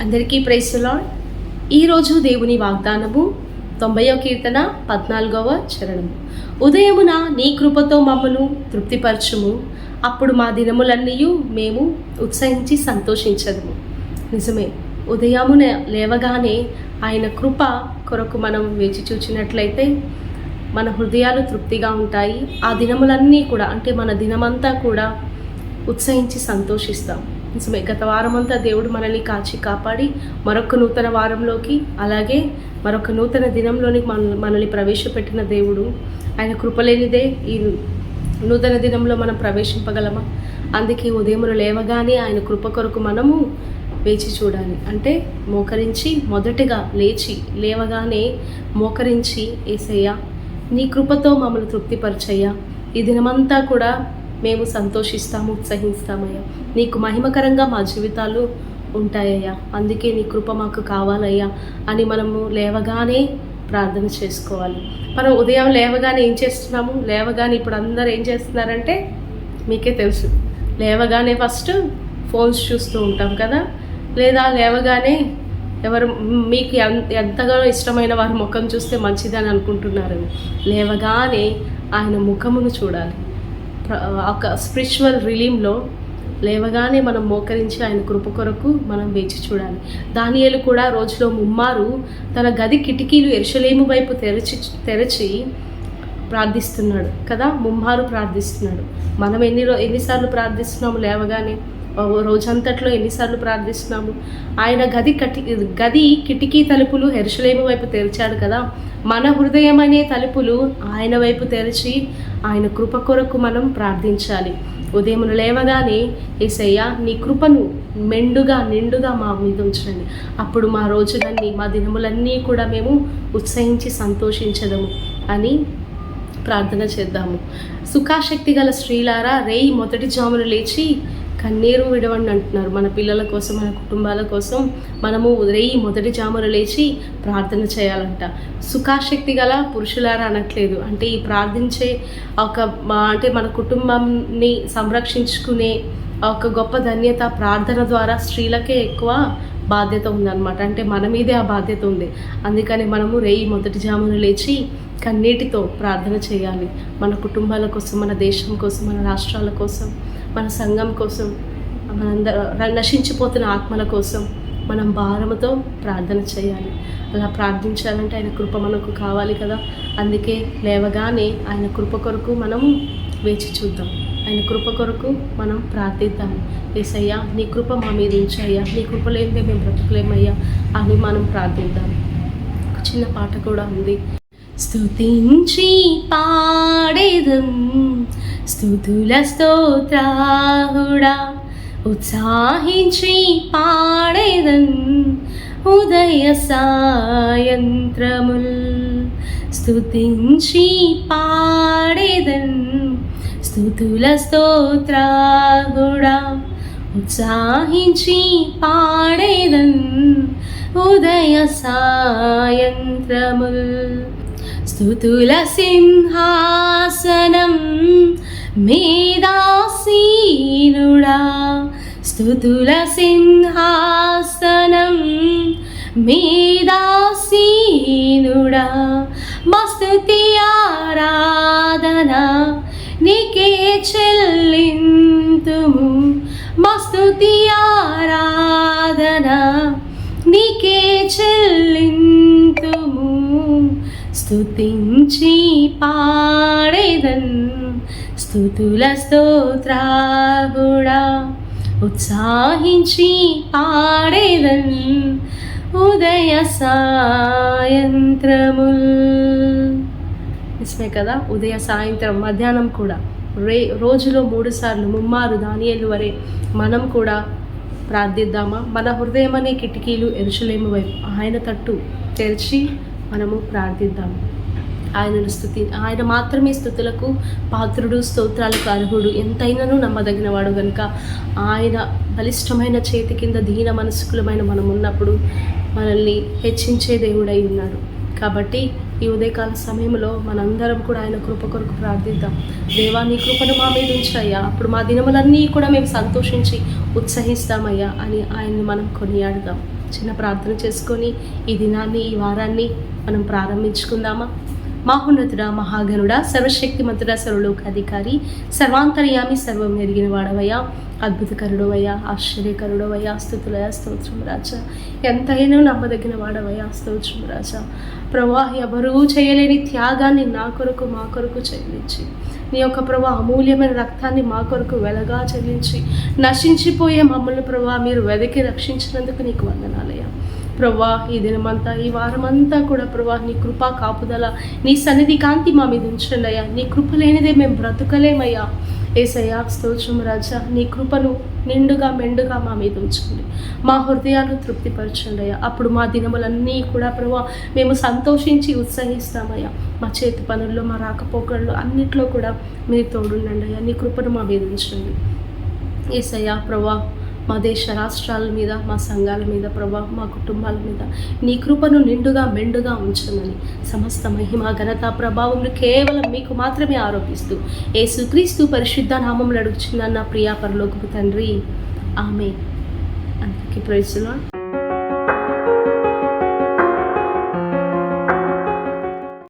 అందరికీ praise the lord. ఈరోజు దేవుని వాగ్దానము 90వ కీర్తన 14వ చరణము. ఉదయమున నీ కృపతో మమ్మను తృప్తిపరచుము, అప్పుడు మా దినములన్నీయు మేము ఉత్సహించి సంతోషించదము. నిజమే, ఉదయమున లేవగానే ఆయన కృప కొరకు మనం వేచి చూచినట్లయితే మన హృదయాలు తృప్తిగా ఉంటాయి. ఆ దినములన్నీ కూడా, అంటే మన దినమంతా కూడా ఉత్సహించి సంతోషిస్తాం. నిజమే, గత వారమంతా దేవుడు మనల్ని కాచి కాపాడి మరొక నూతన వారంలోకి, అలాగే మరొక నూతన దినంలోని మనల్ని ప్రవేశపెట్టిన దేవుడు. ఆయన కృపలేనిదే ఈ నూతన దినంలో మనం ప్రవేశింపగలమా? అందుకే ఉదయమున లేవగానే ఆయన కృప కొరకు మనము వేచి చూడాలి. అంటే మోకరించి, మొదటగా లేవగానే మోకరించి, యేసయ్యా నీ కృపతో మమ్మల్ని తృప్తిపరచయ్యా, ఈ దినమంతా కూడా మేము సంతోషిస్తాము, ఉత్సహిస్తామయ్యా, నీకు మహిమకరంగా మా జీవితాలు ఉంటాయ్యా, అందుకే నీ కృప మాకు కావాలయ్యా అని మనము లేవగానే ప్రార్థన చేసుకోవాలి. మనం ఉదయం లేవగానే ఏం చేస్తున్నాము? లేవగానే ఇప్పుడు అందరూ ఏం చేస్తున్నారంటే మీకే తెలుసు, లేవగానే ఫస్ట్ ఫోన్స్ చూస్తూ ఉంటాం కదా, లేదా లేవగానే మీకు ఎంతగానో ఇష్టమైన వారి ముఖం చూస్తే మంచిదని అనుకుంటున్నారు. లేవగానే ఆయన ముఖమును చూడాలి. ఒక స్పిరిచువల్ రిలీమ్లో లేవగానే మనం మోకరించి ఆయన కృప కొరకు మనం వేచి చూడాలి. దానియేలు కూడా రోజులో ముమ్మారు తన గది కిటికీలు యెరూషలేము వైపు తెరచి ప్రార్థిస్తున్నాడు కదా, ముమ్మారు ప్రార్థిస్తున్నాడు. మనం ఎన్నిసార్లు ప్రార్థిస్తున్నాము? లేవగానే రోజంతట్లో ఎన్నిసార్లు ప్రార్థిస్తున్నాము? ఆయన గది కిటికీ తలుపులు యెరూషలేము వైపు తెరిచాడు కదా, మన హృదయం అనే తలుపులు ఆయన వైపు తెరిచి ఆయన కృప కొరకు మనం ప్రార్థించాలి. ఉదయమున లేవగానే యేసయ్యా నీ కృపను నిండుగా మా మీద ఉంచండి, అప్పుడు మా రోజులన్నీ, మా దినములన్నీ కూడా మేము ఉత్సహించి సంతోషించదము అని ప్రార్థన చేద్దాము. సుఖాశక్తి గల స్త్రీలారా, రేయి మొదటి జామున లేచి కన్నీరు విడవండి అంటున్నారు. మన పిల్లల కోసం, మన కుటుంబాల కోసం మనము రేయి మొదటి జామున లేచి ప్రార్థన చేయాలంట. సుఖాశక్తి గల పురుషులారా అనట్లేదు, అంటే ఈ ప్రార్థించే అంటే మన కుటుంబాన్ని సంరక్షించుకునే ఒక గొప్ప ధన్యత ప్రార్థన ద్వారా స్త్రీలకే ఎక్కువ బాధ్యత ఉందన్నమాట. అంటే మన మీదే ఆ బాధ్యత ఉంది. అందుకని మనము రేయి మొదటి జామున లేచి కన్నీటితో ప్రార్థన చేయాలి. మన కుటుంబాల కోసం, మన దేశం కోసం, మన రాష్ట్రాల కోసం, మన సంఘం కోసం, మనందరూ నశించిపోతున్న ఆత్మల కోసం మనం భారముతో ప్రార్థన చేయాలి. అలా ప్రార్థించాలంటే ఆయన కృప మనకు కావాలి కదా. అందుకే లేవగానే ఆయన కృప కొరకు మనము వేచి చూద్దాం, ఆయన కృప కొరకు మనం ప్రార్థిద్దాము. యేసయ్యా నీ కృప మా మీద ఉంచయ్యా, నీ కృప లేనిదే మేము బ్రతకలేమయ్యా అని మనం ప్రార్థిద్దాం. ఒక చిన్న పాట కూడా ఉంది. స్తుతించి పాడేదం స్తుతుల స్తోత్రాహుడా, ఉత్సాహించి పాడేదం ఉదయ సాయంత్రముల్. స్తుతించి పాడేదం స్తుతుల స్తోత్రాహుడా, ఉత్సాహించి పాడేదం ఉదయ సాయంత్రముల్. స్తుతుల సింహాసనం మీదాసీనుడా, స్తుతుల సింహాసనం మీదాసీనుడా, మా స్తుతి ఆరాధన నీకే చెల్లింతుము, మా స్తుతి ఆరాధన నీకే చెల్లింతుము. స్తుతించి పాడేదన్ స్తుతుల స్తోత్రాహుడా, ఉత్సాహించి పాడేదన్ ఉదయ సాయంత్రముల్. నిజమే కదా, ఉదయ సాయంత్రం మధ్యాహ్నం కూడా రోజులో 3 సార్లు ముమ్మారు దానియేలు వరే మనం కూడా ప్రార్థిద్దామా? మన హృదయం అనే కిటికీలు యెరూషలేము వైపు ఆయన తట్టు తెరిచి మనము ప్రార్థిద్దాము. ఆయన మాత్రమే స్తుతులకు పాత్రుడు, స్తోత్రాలకు అర్హుడు, ఎంతైనాను నమ్మదగిన వాడు కనుక ఆయన బలిష్టమైన చేతి కింద దీన మనస్కులమైన మనం ఉన్నప్పుడు మనల్ని హెచ్చించే దేవుడై ఉన్నాడు. కాబట్టి ఈ ఉదయకాల సమయంలో మనందరం కూడా ఆయన కృప కొరకు ప్రార్థిద్దాం. దేవా నీ కృపను మా మీద ఉంచయ్యా, అప్పుడు మా దినములన్నీ కూడా మేము సంతోషించి ఉత్సహిస్తామయ్యా అని ఆయన్ని మనం కొనియాడదాం. చిన్న ప్రార్థన చేసుకొని ఈ దినాన్ని, ఈ వారాన్ని మనం ప్రారంభించుకుందామా? మహోన్నతుడా, మహాగణుడా, సర్వశక్తిమంతుడా, సర్వలోకాధికారి, సర్వాంతర్యామి, సర్వం ఎరిగిన వాడవయ్యా, అద్భుతకరుడవయ్యా, ఆశ్చర్యకరుడవయ్యా, స్తుతులయ, స్తోత్రం రాజా. ఎంతైనా నమ్మదగిన వాడవయ్యా, స్తోత్రం రాజా. ప్రభా, ఎవరూ చేయలేని త్యాగాన్ని నా కొరకు, మా కొరకు చెల్లించి, నీ యొక్క ప్రభా అమూల్యమైన రక్తాన్ని మా కొరకు వెలగా చెల్లించి, నశించిపోయే మమ్మల్ని ప్రభా మీరు వెదకి రక్షించినందుకు నీకు వందనాలయ్యా. ప్రభా, ఈ దినమంతా, ఈ వారమంతా కూడా ప్రభా నీ కృపా కాపుదల, నీ సన్నిధి కాంతి మా మీద ఉంచండి అయ్యా. నీ కృప లేనిదే మేము బ్రతుకలేమయ్యా. యేసయ్యా, స్తోత్రం రాజా. నీ కృపను నిండుగా మెండుగా మా మీద ఉంచండి. మా హృదయాలను తృప్తిపరచండి అయ్యా. అప్పుడు మా దినములన్నీ కూడా ప్రభా మేము సంతోషించి ఉత్సహిస్తామయ్యా. మా చేతి పనుల్లో, మా రాకపోకల్లో అన్నిట్లో కూడా మీరు తోడుండండి అయ్యా. నీ కృపను మా మీద ఉంచండి యేసయ్యా. ప్రభా, మా దేశ రాష్ట్రాల మీద, మా సంఘాల మీద ప్రభా, మా కుటుంబాల మీద నీ కృపను నిండుగా మెండుగా ఉంచమని సమస్త మహిమ, ఘనత, ప్రభావములు కేవలం మీకు మాత్రమే ఆరోపిస్తూ యేసుక్రీస్తు పరిశుద్ధ నామములో అడుగుచున్నాను నా ప్రియా పరలోకపు తండ్రి, ఆమేన్. అందరికీ ప్రైజ్ ది లార్డ్.